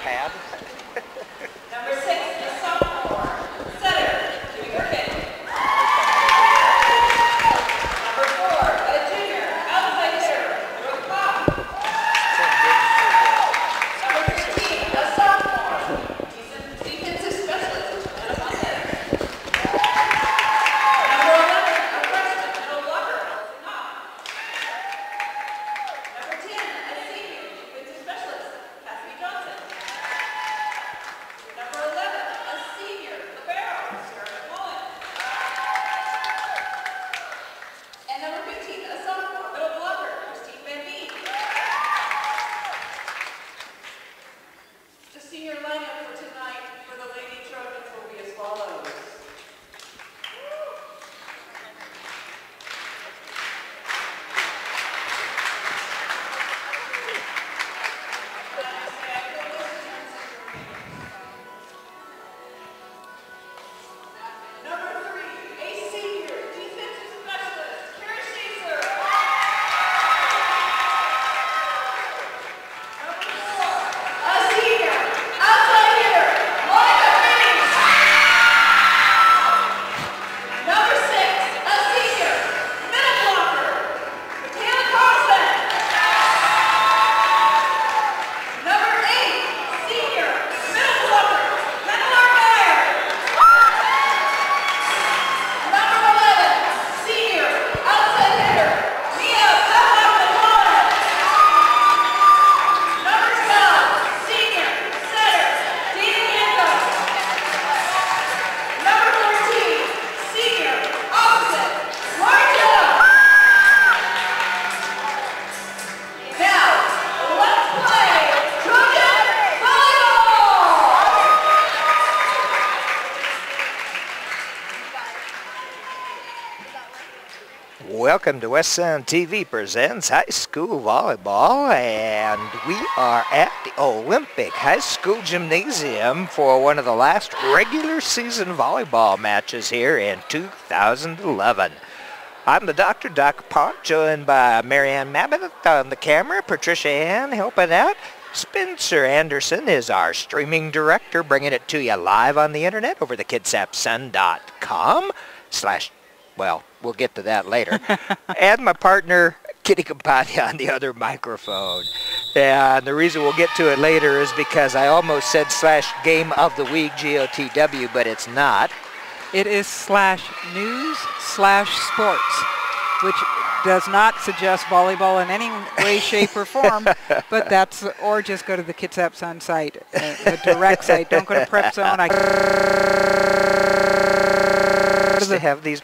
pad. Number 6, a sophomore. Setter, giving her hit. Number 4, a junior. Outside hitter. Throw the pop. Number 15, a sophomore. Defensive specialist. And a punt hitter. Number 11, a freshman. Middle blocker. Bouncing off. Number 10, a senior. Defensive specialist. Johnson. Number 11, a senior, libero, Sarah Mullen. And number 15, a sophomore, middle blocker, Christine Van Veen. The senior lineup for tonight for the Lady Trojans will be as follows. Welcome to West Sound TV presents High School Volleyball, and we are at the Olympic High School Gymnasium for one of the last regular season volleyball matches here in 2011. I'm the Dr. Doc Pont, joined by Marianne Mabbitt on the camera, Patricia Ann helping out. Spencer Anderson is our streaming director, bringing it to you live on the internet over the kidsapsun.com/ well, we'll get to that later. And my partner, Kitty Campagna, on the other microphone. And the reason we'll get to it later is because I almost said /game of the week, GOTW, but it's not. It is /news/sports, which does not suggest volleyball in any way, shape, or form, but that's, or just go to the Kitsap Sun site, the direct site. Don't go to Prep Zone. They have these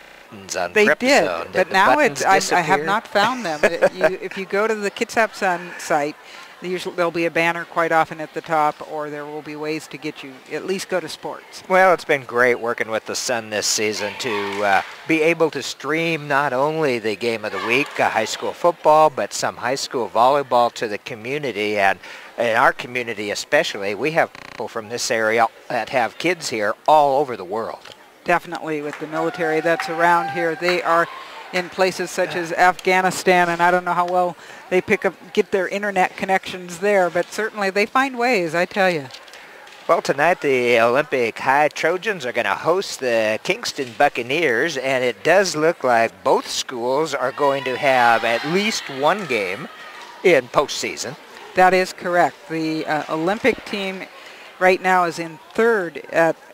on they Prep did, Zone. but the now it's, I disappear? have not found them. If you go to the Kitsap Sun site, there'll be a banner quite often at the top, or there will be ways to get you, at least go to sports. Well, it's been great working with the Sun this season to be able to stream not only the game of the week, high school football, but some high school volleyball to the community. And in our community especially, we have people from this area that have kids here all over the world. Definitely, with the military that's around here. They are in places such as Afghanistan, and I don't know how well they get their internet connections there, but certainly they find ways, I tell you. Well, tonight the Olympic High Trojans are going to host the Kingston Buccaneers, and it does look like both schools are going to have at least one game in postseason. That is correct. The Olympic team right now is in third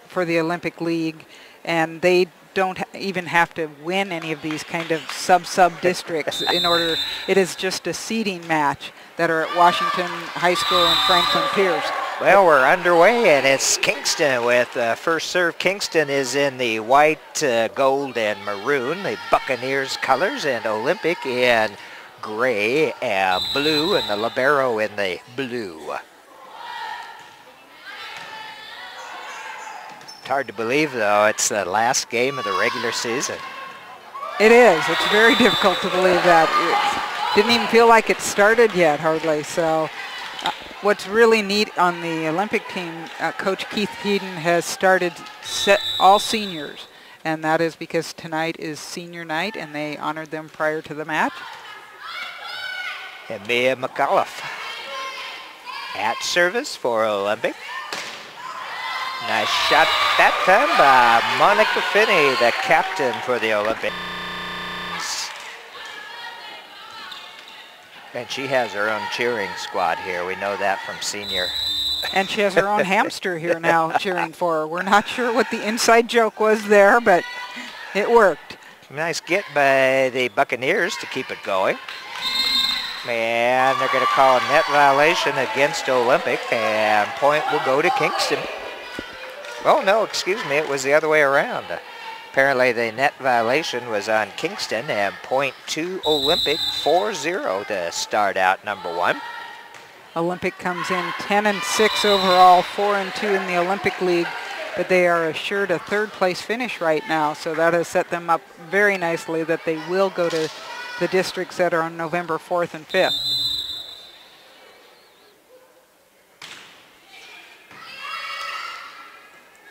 for the Olympic League, and they don't even have to win any of these kind of sub districts in order. It is just a seeding match that are at Washington High School and Franklin Pierce. Well, we're underway, and it's Kingston with first serve. Kingston is in the white, gold, and maroon, the Buccaneers colors, and Olympic in gray and blue, and the libero in the blue. Hard to believe, though, it's the last game of the regular season. It is. It's very difficult to believe that. It didn't even feel like it started yet, hardly. So what's really neat on the Olympic team, Coach Keith Peden has started all seniors, and that is because tonight is senior night, and they honored them prior to the match. And Mia McAuliffe. At service for Olympic. Nice shot that time by Monica Finney, the captain for the Olympics. And she has her own cheering squad here. We know that from senior. And she has her own hamster here now cheering for her. We're not sure what the inside joke was there, but it worked. Nice get by the Buccaneers to keep it going. And they're going to call a net violation against Olympic, and point will go to Kingston. Oh, no, excuse me, it was the other way around. Apparently the net violation was on Kingston, and point to Olympic, 4-0 to start out number one. Olympic comes in 10-6 overall, 4-2 in the Olympic League, but they are assured a third-place finish right now, so that has set them up very nicely that they will go to the districts that are on November 4th and 5th.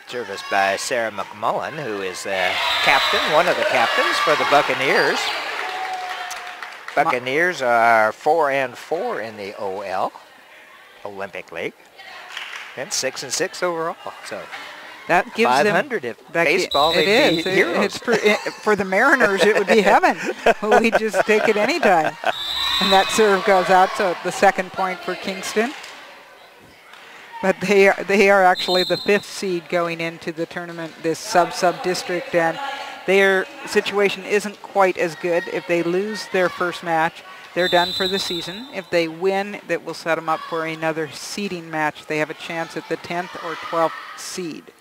Service by Sarah McMullen, who is the captain, one of the captains for the Buccaneers. Buccaneers are 4-4 in the OL, Olympic League, and 6-6 overall. So that gives 500 them, if baseball, they'd be heroes. For the Mariners, it would be heaven. We just take it anytime. And that serve goes out, so the second point for Kingston. But they are actually the 5th seed going into the tournament, this sub-district, and their situation isn't quite as good. If they lose their first match, they're done for the season. If they win, that will set them up for another seeding match. They have a chance at the 10th or 12th seed.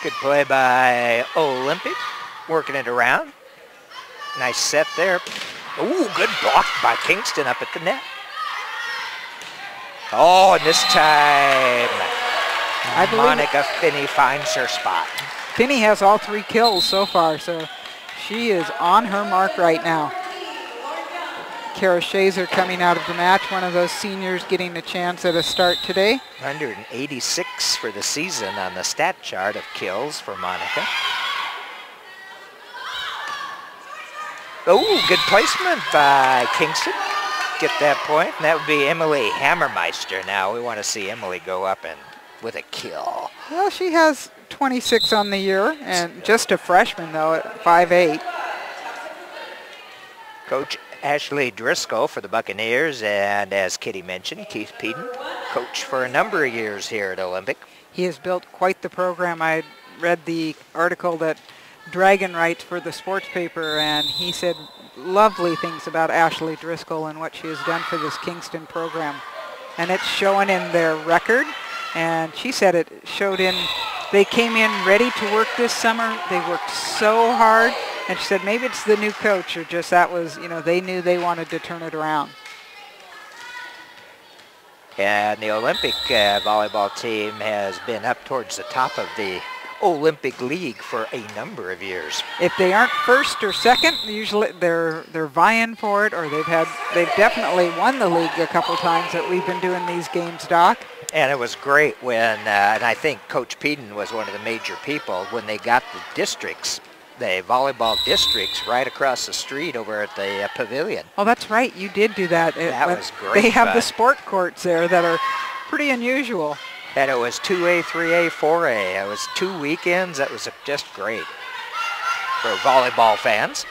Good play by Olympic, working it around. Nice set there. Ooh, good block by Kingston up at the net. Oh, and this time, Monica Finney finds her spot. Finney has all 3 kills so far, so she is on her mark right now. Kara Shazer coming out of the match, one of those seniors getting a chance at a start today. 186 for the season on the stat chart of kills for Monica. Oh, good placement by Kingston. Get that point, and that would be Emily Hammermeister now. We want to see Emily go up and with a kill. Well, she has 26 on the year, and just a freshman, though, at 5'8". Coach Ashley Driscoll for the Buccaneers, and as Kitty mentioned, Keith Peden, coach for a number of years here at Olympic. He has built quite the program. I read the article that Dragon writes for the sports paper, and he said lovely things about Ashley Driscoll and what she has done for this Kingston program. And it's showing in their record, and she said it showed in, they came in ready to work this summer. They worked so hard, and she said maybe it's the new coach or just that was, they knew they wanted to turn it around. And the Olympic volleyball team has been up towards the top of the Olympic League for a number of years. If they aren't first or second, usually they're vying for it, or they've definitely won the league a couple times that we've been doing these games, Doc. And it was great when, and I think Coach Peden was one of the major people, when they got the districts, the volleyball districts right across the street over at the pavilion. Oh, that's right. You did do that. That was great. They have the sport courts there that are pretty unusual. And it was 2A, 3A, 4A. It was 2 weekends. That was just great for volleyball fans.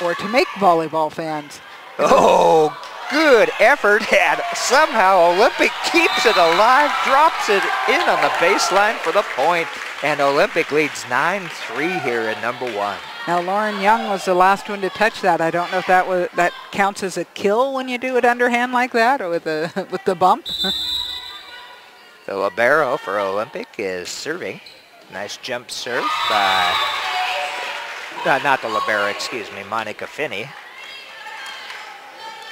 Or to make volleyball fans. Oh, good effort. And somehow Olympic keeps it alive, drops it in on the baseline for the point. And Olympic leads 9-3 here in number one. Now, Lauren Young was the last one to touch that. I don't know if that counts as a kill when you do it underhand like that or with the bump. The libero for Olympic is serving. Nice jump serve by, not the libero, excuse me, Monica Finney.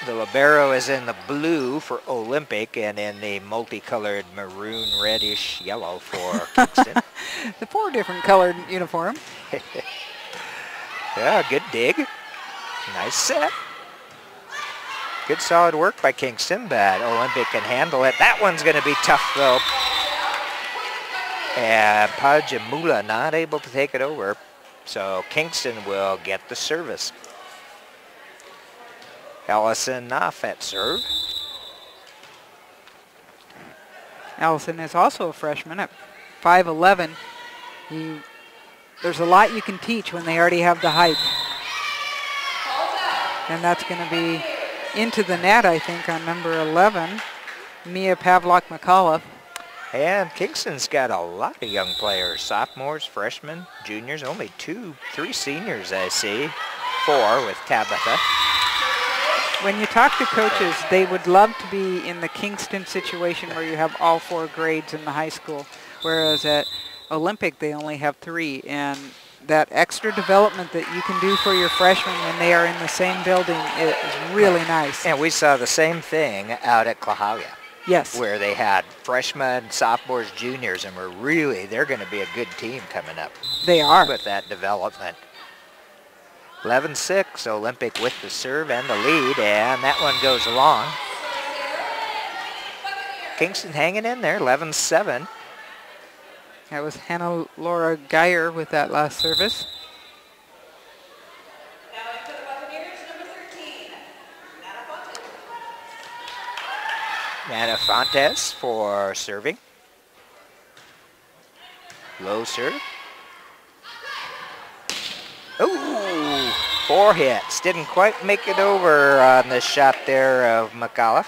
The libero is in the blue for Olympic and in the multicolored maroon, reddish, yellow for Kingston. The 4 different colored uniform. Yeah, good dig. Nice set. Good solid work by Kingston, but Olympic can handle it. That one's going to be tough, though. And Pajamula not able to take it over, so Kingston will get the service. Ellison off at serve. Allison is also a freshman at 5'11". There's a lot you can teach when they already have the height. And that's going to be into the net, I think, on number 11, Mia Pavlak-McAuliffe. And Kingston's got a lot of young players, sophomores, freshmen, juniors, only 3 seniors I see, 4 with Tabitha. When you talk to coaches, they would love to be in the Kingston situation where you have all 4 grades in the high school, whereas at Olympic they only have 3. And that extra development that you can do for your freshmen when they are in the same building is really nice. And we saw the same thing out at Clahalia. Yes. Where they had freshmen, sophomores, juniors, and they're going to be a good team coming up. They are. With that development. 11-6, Olympic with the serve and the lead, and that one goes along. Kingston hanging in there, 11-7. That was Hannah Laura Geyer with that last service. Nana Fontes for serving. Low serve. Ooh, 4 hits. Didn't quite make it over on the shot there of McAuliffe.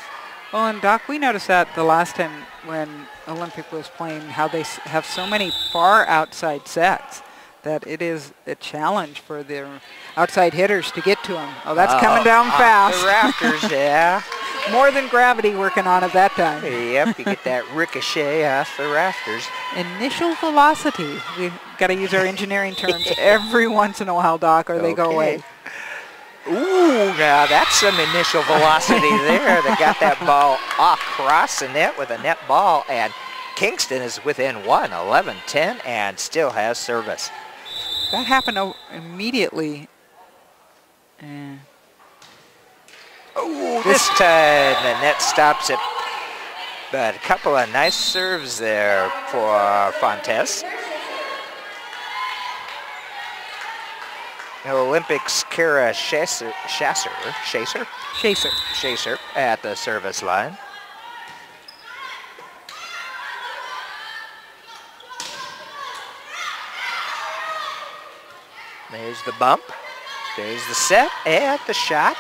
Well, and Doc, we noticed that the last time when Olympic was playing, how they have so many far outside sets that it is a challenge for their outside hitters to get to them. Oh, that's coming down fast. The rafters, yeah. More than gravity working on it that time. Yep, you get that ricochet off the rafters. Initial velocity. We've got to use our engineering terms every once in a while, Doc, or they go away. Ooh, now that's some initial velocity there. They got that ball across the net with a net ball, and Kingston is within 1, 11-10, and still has service. That happened immediately. Oh, this time the net stops it. But a couple of nice serves there for Fontes. Olympics Kara Chaser at the service line. There's the bump. There's the set and the shot.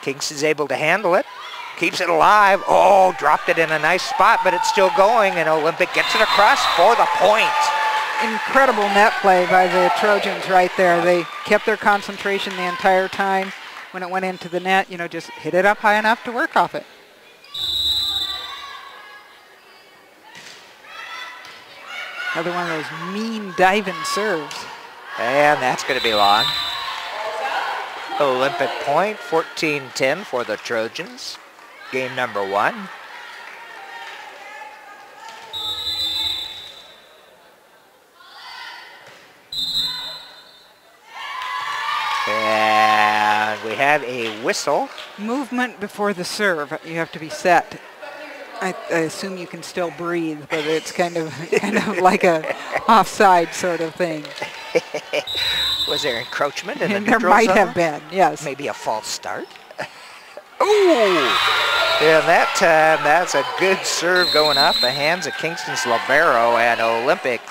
Kingston's able to handle it. Keeps it alive. Oh, dropped it in a nice spot, but it's still going, and Olympic gets it across for the point. Incredible net play by the Trojans right there. They kept their concentration the entire time. When it went into the net, you know, just hit it up high enough to work off it. Another one of those mean diving serves. And that's going to be long. Olympic point, 14-10 for the Trojans. Game number 1. And we have a whistle. Movement before the serve. You have to be set. I assume you can still breathe, but it's kind of like a offside sort of thing. Was there encroachment in the there neutral might zone? have been, yes. Maybe a false start. Ooh! And that time, that's a good serve going off the hands of Kingston's libero, and Olympic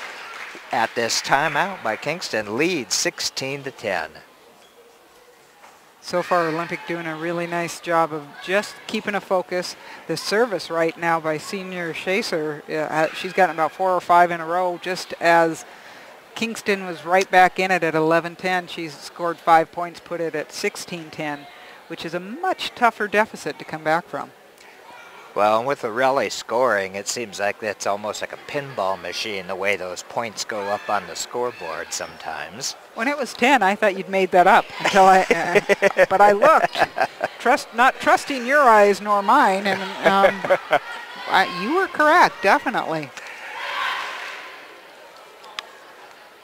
at this timeout by Kingston leads 16-10. So far, Olympic doing a really nice job of just keeping a focus. The service right now by senior Chaser, she's gotten about 4 or 5 in a row, just as Kingston was right back in it at 11-10. She's scored 5 points, put it at 16-10, which is a much tougher deficit to come back from. Well, and with the rally scoring, it seems like that's almost like a pinball machine, the way those points go up on the scoreboard sometimes. When it was 10, I thought you'd made that up until but I looked, not trusting your eyes nor mine, and you were correct, definitely.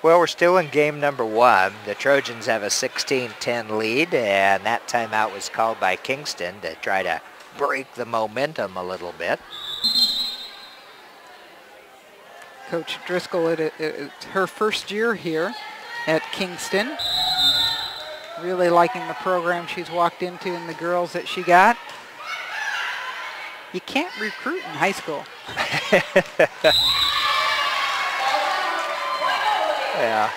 Well, we're still in game number 1. The Trojans have a 16-10 lead, and that timeout was called by Kingston to try to break the momentum a little bit. Coach Driscoll, it's her first year here at Kingston. Really liking the program she's walked into and the girls that she got. You can't recruit in high school. Yeah.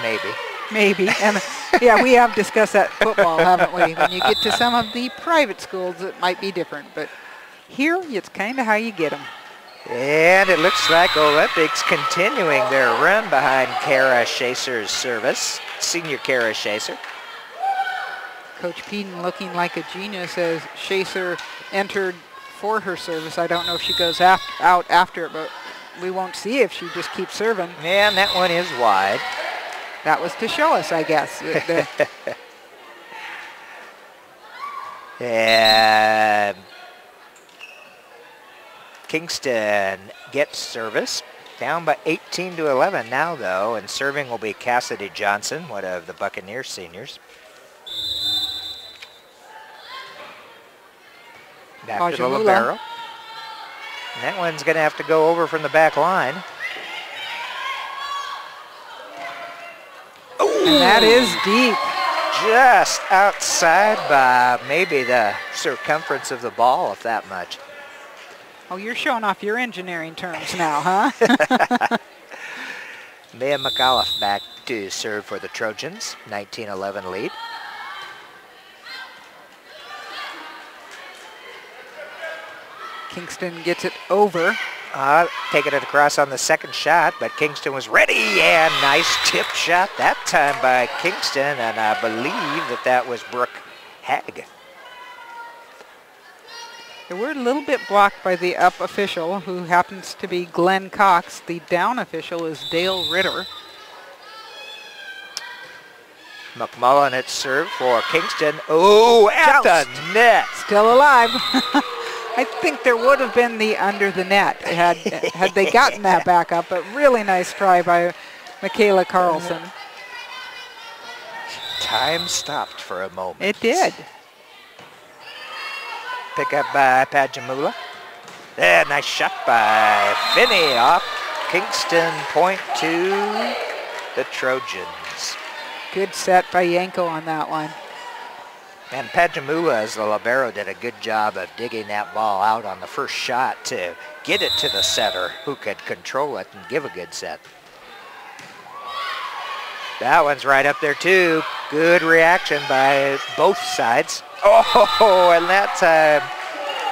Maybe. Maybe. And yeah, we have discussed that football, haven't we? When you get to some of the private schools, it might be different. But here, it's kind of how you get them. And it looks like Olympics continuing their run behind Kara Chaser's service. Senior Kara Chaser. Coach Peden looking like a genius as Chaser entered for her service. I don't know if she goes out after it, but we won't see if she just keeps serving. And that one is wide. That was to show us, I guess. And Kingston gets service. Down by 18-11 now, though, and serving will be Cassidy Johnson, one of the Buccaneer seniors. Back to the libero. And that one's going to have to go over from the back line. And that is deep. Just outside by maybe the circumference of the ball, if that much. Oh, you're showing off your engineering terms now, huh? Mia McAuliffe back to serve for the Trojans, 19-11 lead. Kingston gets it over. Taking it across on the second shot, but Kingston was ready, and nice tip shot that time by Kingston, and I believe that was Brooke Hagg. We're a little bit blocked by the up official, who happens to be Glenn Cox. The down official is Dale Ritter. McMullen at serve for Kingston. Oh, at the net. Still alive. I think there would have been the under the net had they gotten that back up, but really nice try by Michaela Carlson. Time stopped for a moment. It did. Pick up by Pajamula. Yeah, nice shot by Finney off. Kingston point to the Trojans. Good set by Yanko on that one. And Pajamula, as the libero, did a good job of digging that ball out on the first shot to get it to the setter, who could control it and give a good set. That one's right up there, too. Good reaction by both sides. Oh, and that time,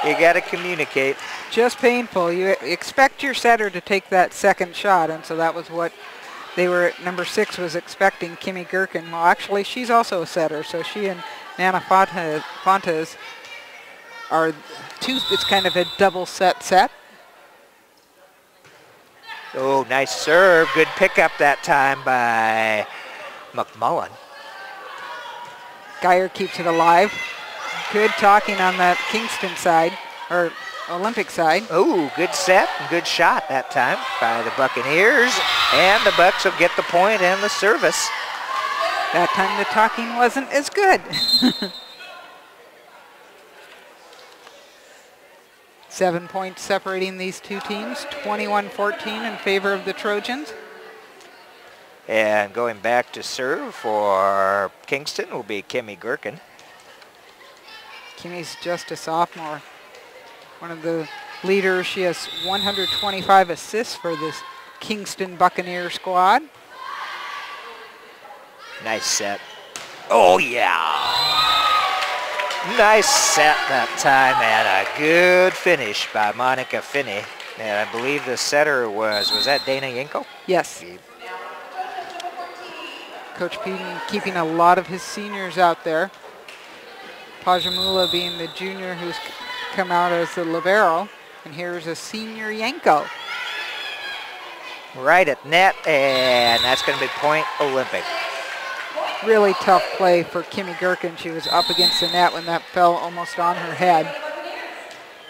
you got to communicate. Just painful. You expect your setter to take that second shot, and so that was what they were at number 6 was expecting, Kimmy Gherkin. Well, actually, she's also a setter, so she and Nana Fontes are two. It's kind of a double set. Oh, nice serve. Good pickup that time by McMullen. Geyer keeps it alive. Good talking on that Kingston side, or Olympic side. Oh, good set and good shot that time by the Buccaneers. And the Bucks will get the point and the service. That time the talking wasn't as good. 7 points separating these two teams, 21-14 in favor of the Trojans. And going back to serve for Kingston will be Kimmy Gherkin. Kimmy's just a sophomore. One of the leaders. She has 125 assists for this Kingston Buccaneer squad. Nice set. Oh, yeah. Nice set that time, and a good finish by Monica Finney. And I believe the setter was that Dana Yinko? Yes. Coach Peden keeping a lot of his seniors out there. Pajamula being the junior who's come out as the libero. And here's a senior Yanko. Right at net, and that's going to be point Olympic. Really tough play for Kimmy Gherkin. She was up against the net when that fell almost on her head.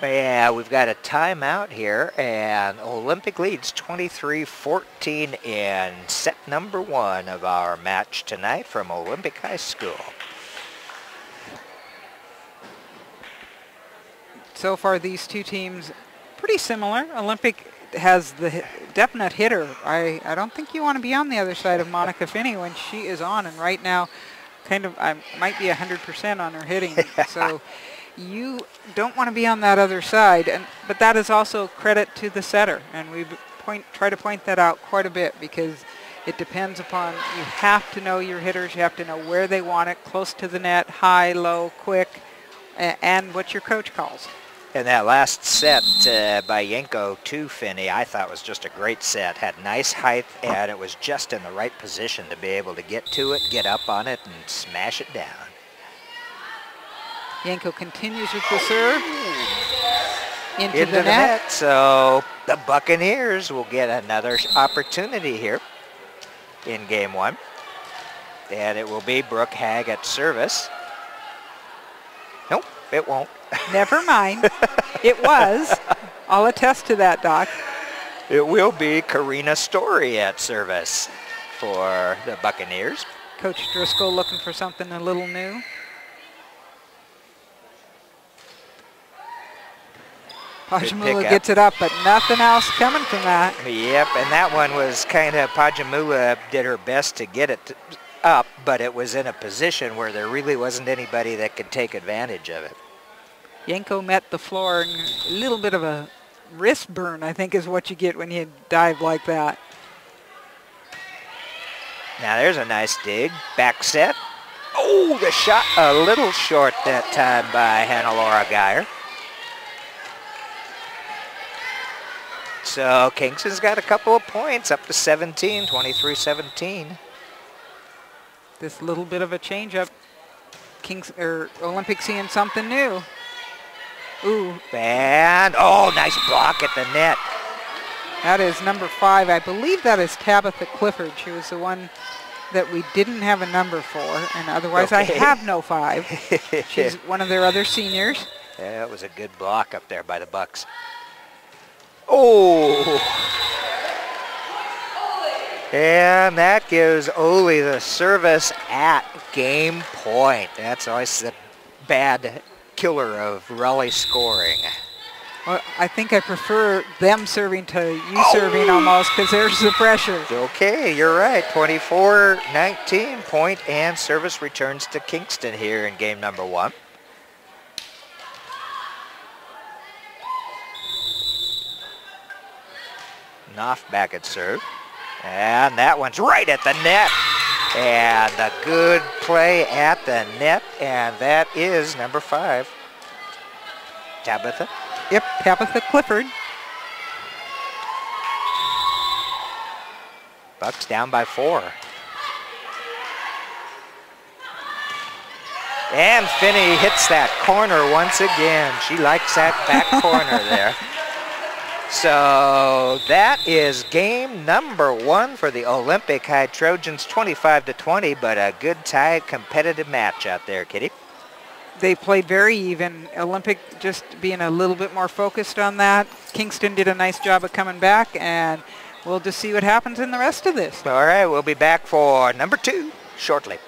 Yeah, we've got a timeout here, and Olympic leads 23-14 in set number 1 of our match tonight from Olympic High School. So far, these two teams pretty similar. Olympic has the definite hitter. I don't think you want to be on the other side of Monica Finney when she is on, and right now I might be 100% on her hitting. So you don't want to be on that other side, but that is also credit to the setter, and we try to point that out quite a bit because it depends upon, you have to know your hitters, you have to know where they want it, close to the net, high, low, quick, and what your coach calls. And that last set by Yanko to Finney, I thought was just a great set. Had nice height, and it was just in the right position to be able to get to it, get up on it, and smash it down. Yanko continues with the serve. Into the net. So the Buccaneers will get another opportunity here in game one. And it will be Brooke Hag at service. Nope, it won't. Never mind. It was. I'll attest to that, Doc. It will be Karina Story at service for the Buccaneers. Coach Driscoll looking for something a little new. Pajamula gets it up, but nothing else coming from that. Yep, and that one was kind of, Pajamula did her best to get it up, but it was in a position where there really wasn't anybody that could take advantage of it. Yanko met the floor, and a little bit of a wrist burn, I think, is what you get when you dive like that. Now there's a nice dig. Back set. Oh, the shot a little short that time by Hannah-Laura Geyer. So Kingston's got a couple of points, up to 17, 23-17. This little bit of a change-up. Olympic seeing something new. Ooh. And, oh, nice block at the net. That is number 5. I believe that is Tabitha Clifford. She was the one that we didn't have a number for, and otherwise I have no 5. She's one of their other seniors. Yeah, that was a good block up there by the Bucks. Oh! And that gives Oli the service at game point. That's always the bad killer of Raleigh scoring. Well, I think I prefer them serving to you serving almost, because there's the pressure. Okay, you're right. 24-19 point and service returns to Kingston here in game number 1. Knopf back at serve. And that one's right at the net. And a good play at the net. And that is number 5. Tabitha. Yep, Tabitha Clifford. Bucks down by 4. And Finney hits that corner once again. She likes that back corner there. So that is game number 1 for the Olympic High Trojans, 25-20, but a good tight competitive match out there, Kitty. They played very even. Olympic just being a little bit more focused on that. Kingston did a nice job of coming back, and we'll just see what happens in the rest of this. All right, we'll be back for number 2 shortly.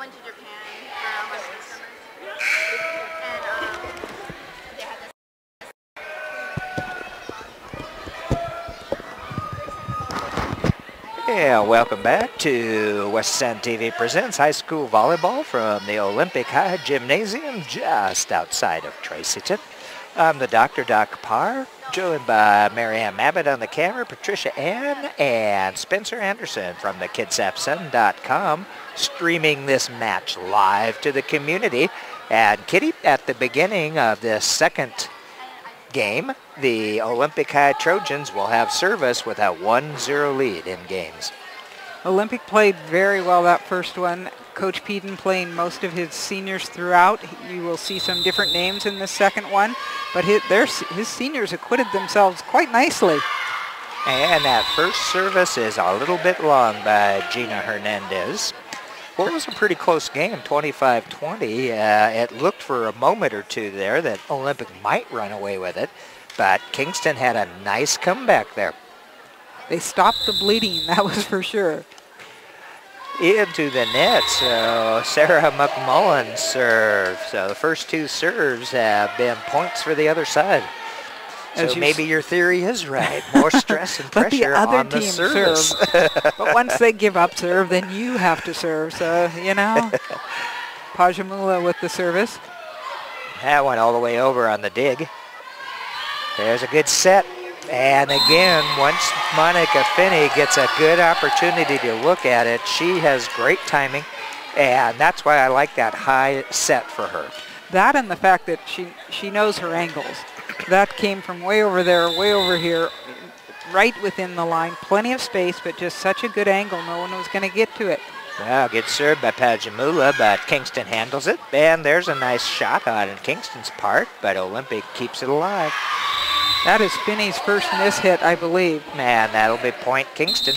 went to Japan for like 6 summers. And they had this. Yeah, welcome back to Western TV Presents High School Volleyball from the Olympic High Gymnasium just outside of Tracyton. I'm the Dr. Doc Parr, joined by Marianne Mabbitt on the camera, Patricia Ann, and Spencer Anderson from the KidsAppSun.com, streaming this match live to the community. And Kitty, at the beginning of this second game, the Olympic High Trojans will have service with a 1-0 lead in games. Olympic played very well that first one. Coach Peden playing most of his seniors throughout. You will see some different names in the second one, but his seniors acquitted themselves quite nicely. And that first service is a little bit long by Gina Hernandez. Well, it was a pretty close game, 25-20. It looked for a moment or two there that Olympic might run away with it, but Kingston had a nice comeback there. They stopped the bleeding, that was for sure. Into the net, so Sarah McMullen serves. So the first two serves have been points for the other side. So maybe your theory is right. More stress and pressure on the service. But once they give up serve, then you have to serve. So, you know, Pajamula with the service. That went all the way over on the dig. There's a good set. And again, once Monica Finney gets a good opportunity to look at it, she has great timing. And that's why I like that high set for her. That and the fact that she knows her angles. That came from way over there, way over here, right within the line. Plenty of space, but just such a good angle. No one was going to get to it. Well, good serve by Pajamula, but Kingston handles it. And there's a nice shot on Kingston's part, but Olympic keeps it alive. That is Finney's first miss hit, I believe. Man, that'll be point Kingston.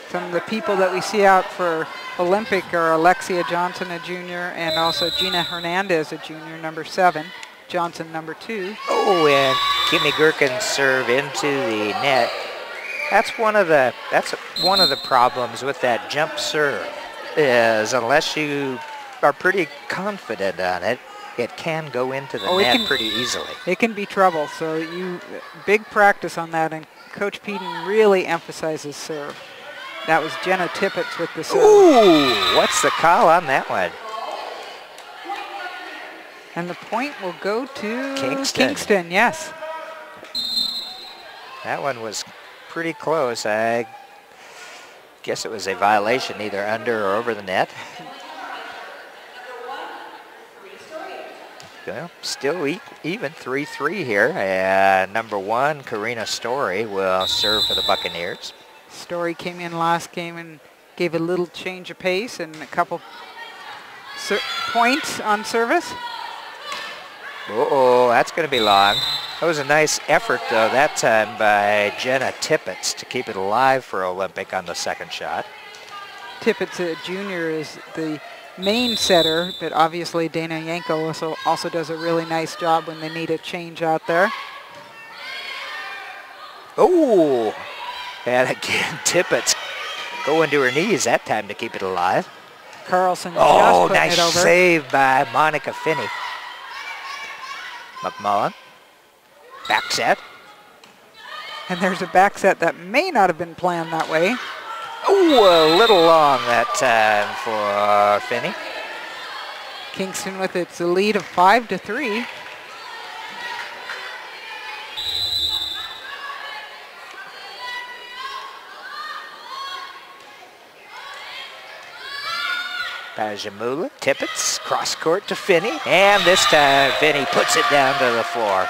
Some of the people that we see out for Olympic are Alexia Johnson, a junior, and also Gina Hernandez, a junior, number 7. Johnson, number 2. Oh, and Kimmy Gherkin's serve into the net. That's one of the problems with that jump serve, is unless you are pretty confident on it, it can go into the net pretty easily. It can be trouble, so big practice on that, and Coach Peden really emphasizes serve. That was Jenna Tippett with the serve. Ooh, what's the call on that one? And the point will go to Kingston, yes. That one was pretty close. I guess it was a violation either under or over the net. Well, still even 3-3 here. And number 1, Karina Story, will serve for the Buccaneers. Story came in last game and gave a little change of pace and a couple points on service. Uh-oh, that's going to be long. That was a nice effort, though, that time by Jenna Tippett to keep it alive for Olympic on the second shot. Tippett's a junior, is the main setter, but obviously Dana Yanko also does a really nice job when they need a change out there. Oh, and again, Tippett's going to her knees that time to keep it alive. Carlson oh, just nice it over. Save by Monica Finney. McMullen, back set. And there's a back set that may not have been planned that way. Oh, a little long that time for Finney. Kingston with its lead of 5-3. Pajamula, Tippett's, cross court to Finney, and this time Finney puts it down to the floor.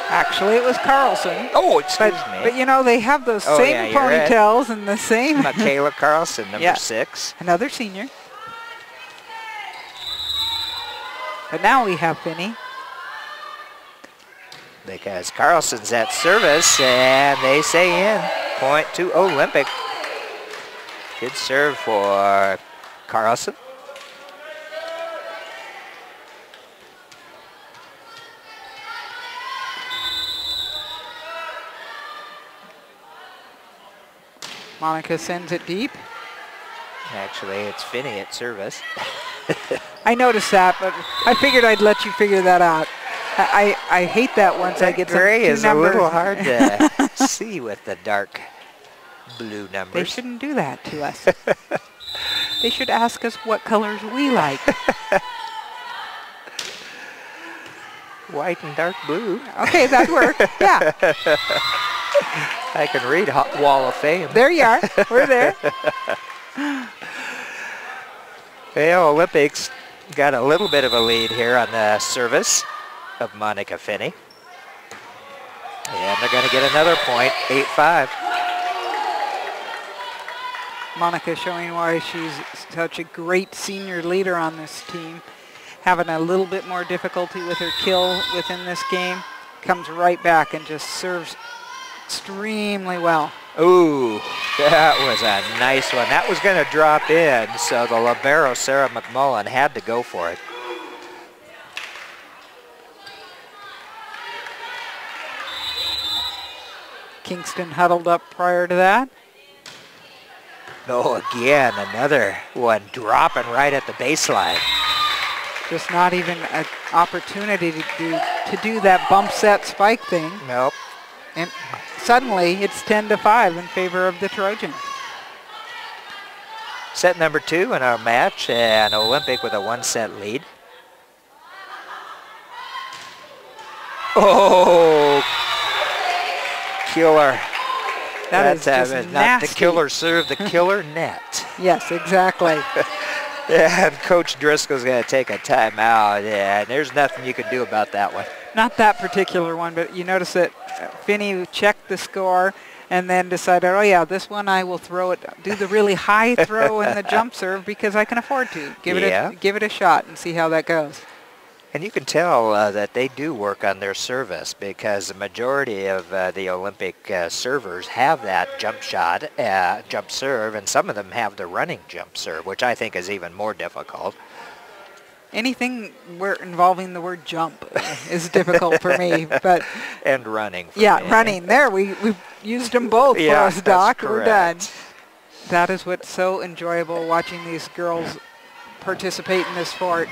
Actually, it was Carlson. Oh, excuse me. But you know, they have those same ponytails and the same. Michaela Carlson, number 6. Another senior. But now we have Finney. Because Carlson's at service, and they say in. Point to Olympic. Good serve for Carlson. Monica sends it deep. Actually, it's Finney at service. I noticed that, but I figured I'd let you figure that out. I hate that once I get some gray two is numbers. a little hard to see with the dark blue numbers. They shouldn't do that to us. They should ask us what colors we like. White and dark blue. Okay, that'd work. Yeah. I can read Wall of Fame. There you are. We're there. Well, Olympics got a little bit of a lead here on the service of Monica Finney. And they're going to get another point, 8-5. Monica showing why she's such a great senior leader on this team. Having a little bit more difficulty with her kill within this game. Comes right back and just serves extremely well. Ooh, that was a nice one. That was going to drop in, so the libero, Sarah McMullen, had to go for it. Kingston huddled up prior to that. Oh, again, another one dropping right at the baseline. Just not even an opportunity to do that bump set spike thing. Nope. And suddenly it's 10-5 in favor of the Trojans. Set number 2 in our match, and Olympic with a 1-set lead. Oh, killer. That's just not nasty. the killer serve, the killer net. Yes, exactly. And Coach Driscoll's going to take a timeout, and there's nothing you can do about that one. Not that particular one, but you notice that Finney checked the score and then decided, oh yeah, this one I will throw it, do the really high throw and the jump serve because I can afford to. Give it a shot and see how that goes. And you can tell that they do work on their service because the majority of the Olympic servers have that jump shot, jump serve, and some of them have the running jump serve, which I think is even more difficult. Anything involving the word jump is difficult for me, but and running. Yeah, me. running. There, we've used them both for us, Doc. We're done. That is what's so enjoyable watching these girls participate in this sport.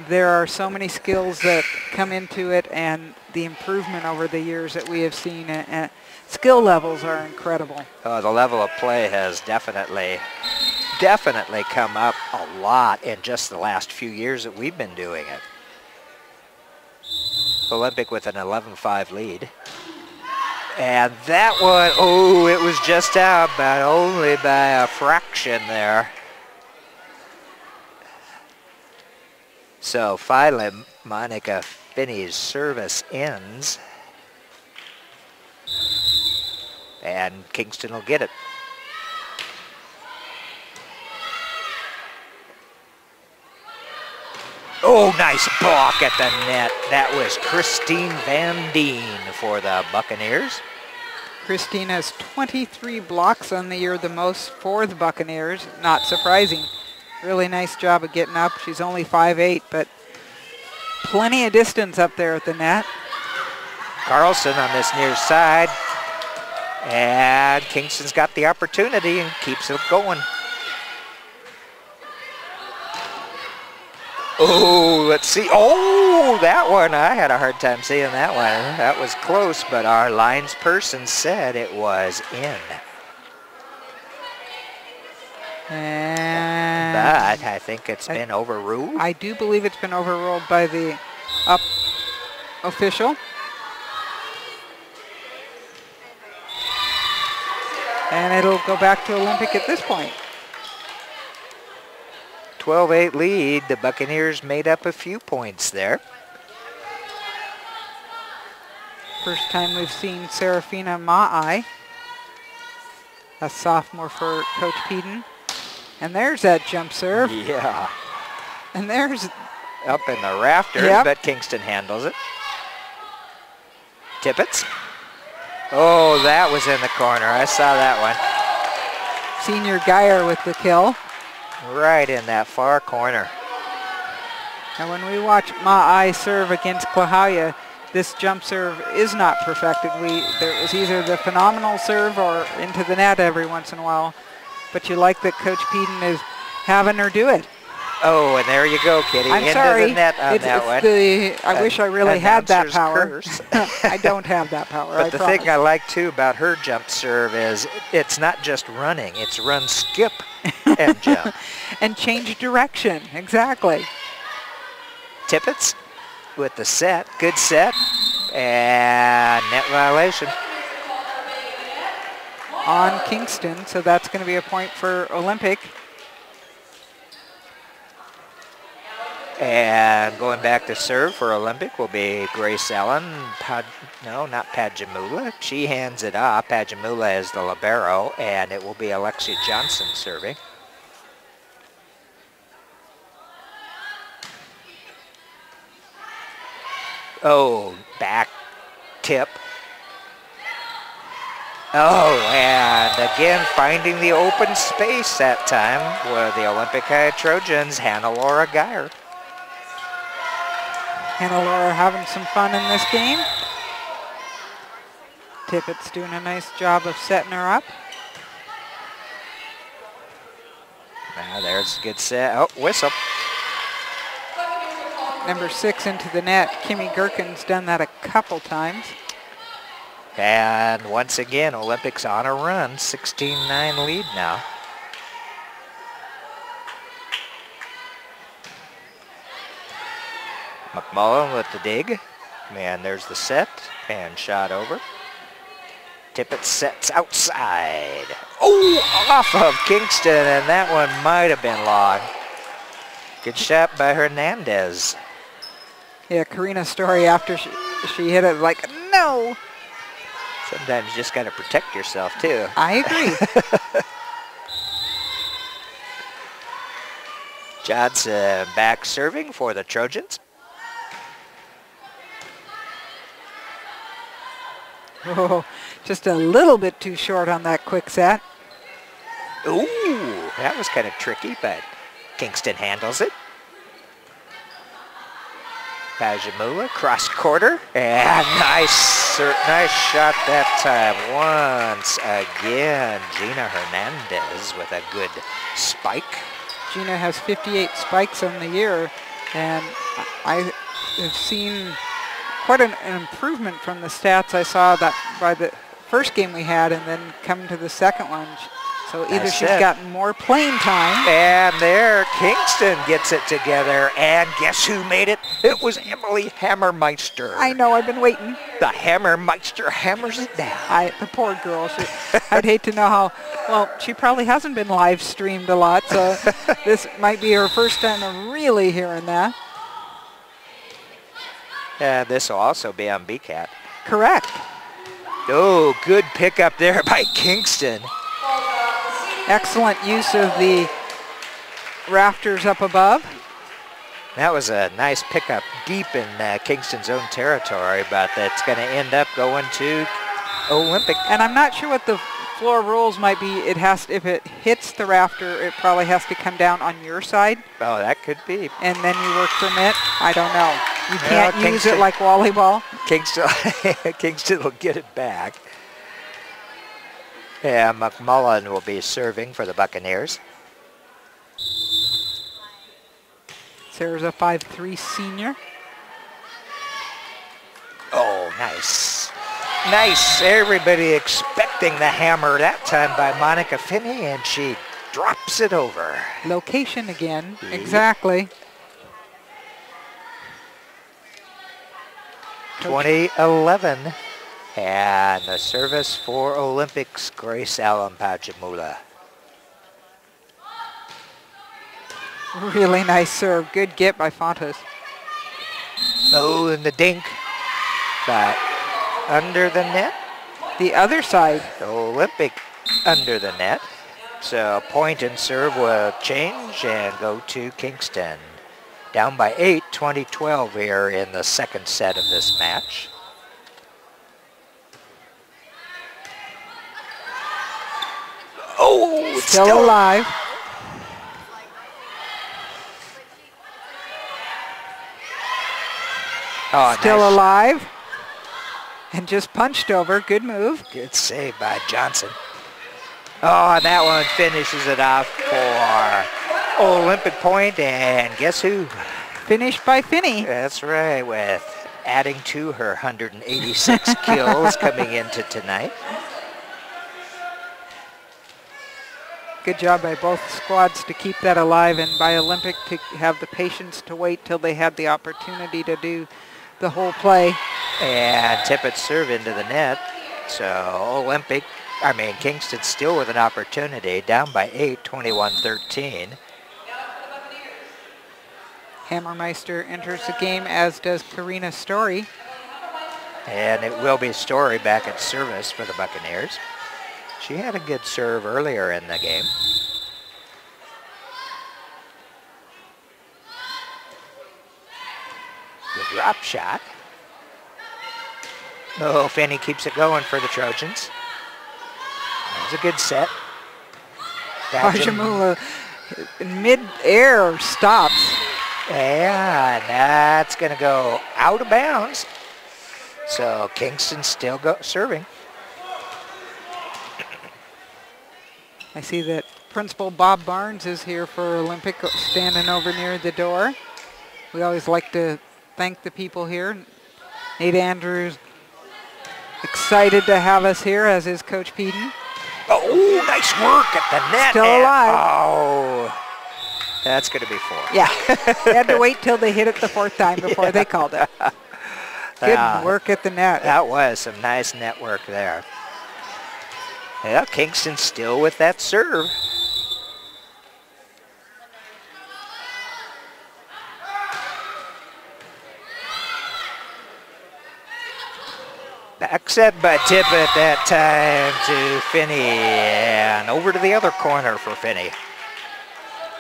There are so many skills that come into it, and the improvement over the years that we have seen. Skill levels are incredible. The level of play has definitely come up a lot in just the last few years that we've been doing it. Olympic with an 11-5 lead. And that one, oh, it was just out, but only by a fraction there. So finally, Monica Finney's service ends. And Kingston will get it. Oh, nice block at the net. That was Christine Van Deen for the Buccaneers. Christine has 23 blocks on the year, the most for the Buccaneers. Not surprising. Really nice job of getting up. She's only 5'8", but plenty of distance up there at the net. Carlson on this near side. And Kingston's got the opportunity and keeps it going. Oh, let's see. Oh, that one. I had a hard time seeing that one. That was close, but our lines person said it was in. And But I think it's been overruled. I do believe it's been overruled by the up official. And it'll go back to Olympic at this point. 12-8 lead. The Buccaneers made up a few points there. First time we've seen Serafina Ma'ai, a sophomore for Coach Peden. And there's that jump serve. Yeah. And there's... Up in the rafters, Yep. but Kingston handles it. Tippets. Oh, that was in the corner. I saw that one. Senior Geyer with the kill. Right in that far corner. And when we watch Ma'ai serve against Klahowya, this jump serve is not perfected. There was either the phenomenal serve or into the net every once in a while. But you like that Coach Peden is having her do it. Oh, and there you go, Kitty. I'm into sorry. the net on it's that one. I wish I really had that Announcer's power. curse. I don't have that power. But the thing I like too about her jump serve is it's not just running; it's run, skip, and jump. And change direction. Exactly. Tippett with the set, good set, and net violation On Kingston, so that's going to be a point for Olympic. And going back to serve for Olympic will be Grace Allen. No, not Pajamula. She hands it off. Pajamula is the libero, and it will be Alexia Johnson serving. Oh, back tip. Oh, and again finding the open space that time were the Olympic High Trojans, Hannah-Laura Geyer. Hannah-Laura having some fun in this game. Tippett's doing a nice job of setting her up. Now there's a good set. Oh, whistle. Number 6 into the net. Kimmy Gherkin's done that a couple times. And once again, Olympics on a run, 16-9 lead now. McMullen with the dig. And there's the set and shot over. Tippett sets outside. Oh, off of Kingston, and that one might have been long. Good shot by Hernandez. Yeah, Karina's story after she hit it, like, no. Sometimes you just got to protect yourself, too. I agree. Johnson back serving for the Trojans. Oh, just a little bit too short on that quick set. Ooh, that was kind of tricky, but Kingston handles it. Pajamula, cross quarter, and nice shot that time. Once again, Gina Hernandez with a good spike. Gina has 58 spikes on the year, and I have seen quite an improvement from the stats I saw that by the first game we had and then coming to the second one. So either she's gotten more playing time. And there, Kingston gets it together. And guess who made it? It was Emily Hammermeister. I know, I've been waiting. The Hammermeister hammers it down. The poor girl. I'd hate to know how, well, she probably hasn't been live streamed a lot, so this might be her first time of really hearing that. This will also be on BCAT. Correct. Oh, good pickup there by Kingston. Excellent use of the rafters up above. That was a nice pickup deep in Kingston's own territory, but that's going to end up going to Olympic. And I'm not sure what the floor rules might be. It has, if it hits the rafter, it probably has to come down on your side. Oh, that could be. And then you work from it. I don't know. You can't use it like volleyball. Kingston will get it back. Yeah, McMullen will be serving for the Buccaneers. Sarah's a 5'3" senior. Oh, nice. Nice. Everybody expecting the hammer that time by Monica Finney, and she drops it over. Location again. Yep. Exactly. 2011. And the service for Olympics, Grace Allen Pajamula. Really nice serve. Good get by Fontes. Oh, and the dink. But under the net. The other side. Olympic under the net. So point and serve will change and go to Kingston. Down by 8, 20-12 here in the second set of this match. Oh, still alive. Oh, still alive. And just punched over. Good move. Good save by Johnson. Oh, and that one finishes it off for Olympic point, and guess who? Finished by Finney. That's right, with adding to her 186 kills coming into tonight. Good job by both squads to keep that alive, and by Olympic to have the patience to wait till they had the opportunity to do the whole play. And Tippett's serve into the net. So Kingston still with an opportunity, down by 8, 21-13. Hammermeister enters the game, as does Karina Story. And it will be Story back at service for the Buccaneers. She had a good serve earlier in the game. The drop shot. Oh, Finney keeps it going for the Trojans. That was a good set. Hajimula in mid-air stops. Yeah, and that's going to go out of bounds. So Kingston still serving. I see that Principal Bob Barnes is here for Olympic, standing over near the door. We always like to thank the people here. Nate Andrews, excited to have us here, as is Coach Peden. Oh, nice work at the net. Still alive. Oh, that's going to be 4. Yeah, they had to wait till they hit it the 4th time before they called it. Good work at the net. That was some nice net work there. Yeah, Kingston still with that serve. Back set by Tippett that time to Finney, and over to the other corner for Finney.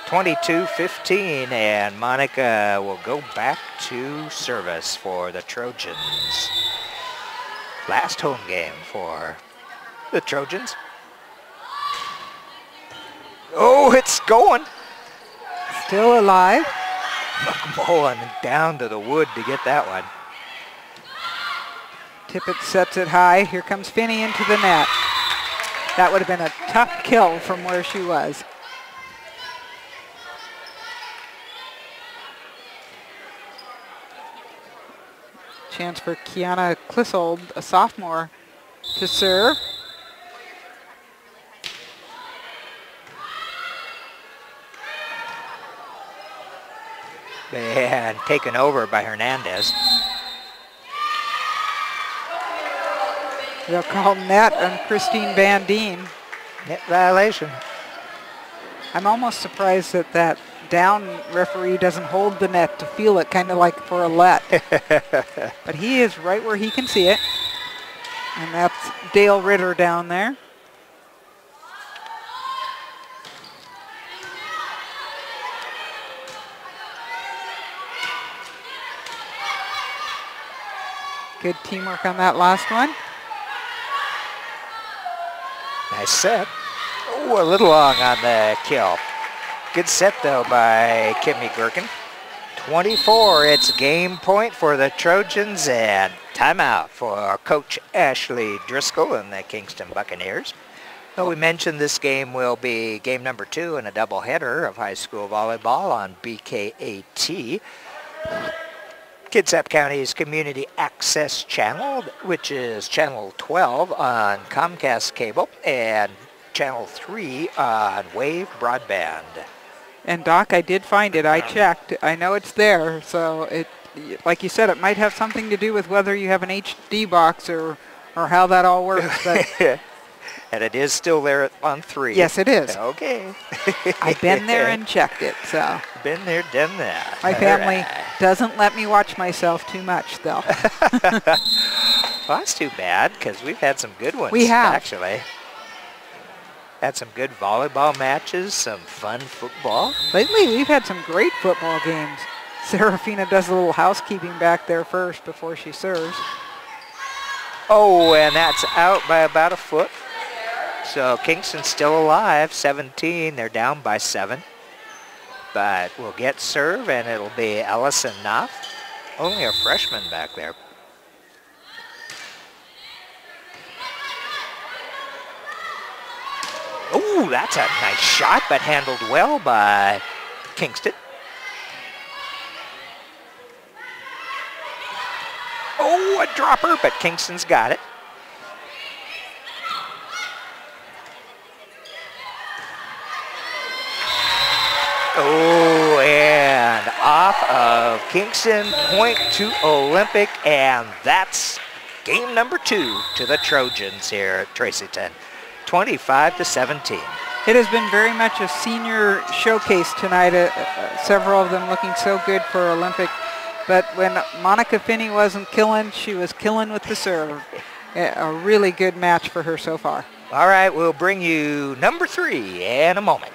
22-15, and Monica will go back to service for the Trojans. Last home game for the Trojans. Oh, it's going. Still alive. McMullen down to the wood to get that one. Tippett sets it high. Here comes Finney into the net. That would have been a tough kill from where she was. Chance for Kiana Clissold, a sophomore, to serve. And taken over by Hernandez. They'll call net on Christine Van Deen. Net violation. I'm almost surprised that that down referee doesn't hold the net to feel it, kind of like for a let. But he is right where he can see it. And that's Dale Ritter down there. Good teamwork on that last one. Nice set. Oh, a little long on the kill. Good set, though, by Kimmy Gherkin. 24, it's game point for the Trojans, and timeout for Coach Ashley Driscoll and the Kingston Buccaneers. Well, we mentioned this game will be game number 2 in a doubleheader of high school volleyball on BKAT. Kitsap County's Community Access Channel, which is Channel 12 on Comcast Cable and Channel 3 on Wave Broadband. And Doc, I did find it. I checked. I know it's there. So it, like you said, it might have something to do with whether you have an HD box or how that all works. But and it is still there on 3. yes, it is. Okay. I've been there and checked it. So been there, done that. my family doesn't let me watch myself too much, though. Well, that's too bad, because we've had some good ones. We have. Actually. Had some good volleyball matches, some fun football. Lately, we've had some great football games. Serafina does a little housekeeping back there first before she serves. Oh, and that's out by about a foot. So Kingston's still alive, 17. They're down by 7. But we'll get serve, and it'll be Ellison Knopf. Only a freshman back there. Ooh, that's a nice shot, but handled well by Kingston. Oh, a dropper, but Kingston's got it. Oh, and off of Kingston, point to Olympic, and that's game number 2 to the Trojans here at Tracyton, 25-17. It has been very much a senior showcase tonight, several of them looking so good for Olympic. But when Monica Finney wasn't killing, she was killing with the serve. A really good match for her so far. All right, we'll bring you number 3 in a moment.